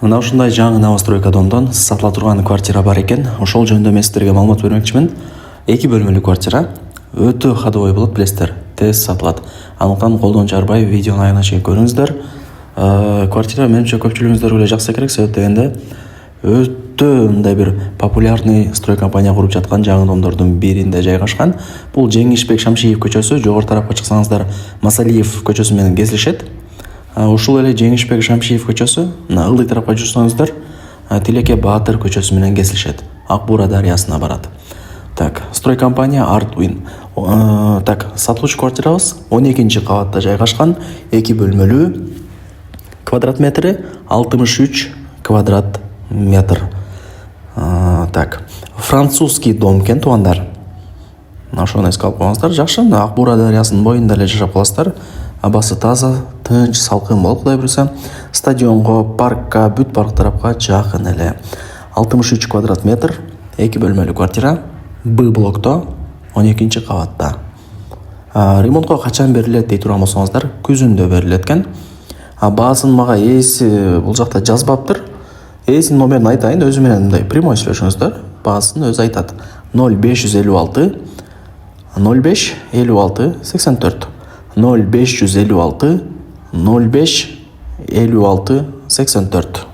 Мына ушундай жаңы новостройка домдон сатыла турган квартира бар экен. Ошол жөнүндө мен сиздерге маалымат бермекчимин. 2 бөлмөлүү квартира өтө ходовой болот, билесиздер. Тез сатылат. Андыктан колдон чарбай видеону аягына чейин көрүңүздөр. Квартира менимче көпчүлүгүңүздөр эле жакса керек, себеп дегенде өтө мындай бир популярный строй компания куруп жаткан жаңы домдордун биринде жайгашкан. Бул Жеңишбек Шамшиев көчөсү, жогору тарапка чыксаңыздар Масалиев көчөсү менен кезилишет. Ушул эле Жеңишбек Шамшиев көчөсү, ылдый тарапка жүрсөңүздөр Тилеке Баатыр көчөсү менен кезилишет. Ак Буура дарыясына барат. Так, строй компания Артвин. Так, сатылуучу квартирабыз 12-нчи кабатта жайгашкан, 2 бөлмөлүү, квадрат метри 63 квадрат метр. Так, французский дом экен, туугандар. Ошону эске алып коюңуздар. Жакшы, Ак Буура дарыясынын боюнда эле жашап каласыздар. Абасы таза, тынч, салкын болот, кудай буюрса. Стадионго, паркка, бүт барлык тарапка жакын эле. 63 квадрат метр, 2 бөлмөлүү квартира, Б блокто, 12-нчи кабатта. Ремонтко качан берилет дей турган болсоңуздар, күзүндө берилет экен. Баасын мага ээси бул жакта жазбаптыр. Ээсинин номерин айтайын, өзү менен мындай прямой сүйлөшүңүздөр. Баасын өзү айтат. 0556 05 56 84 0556 05 56 84.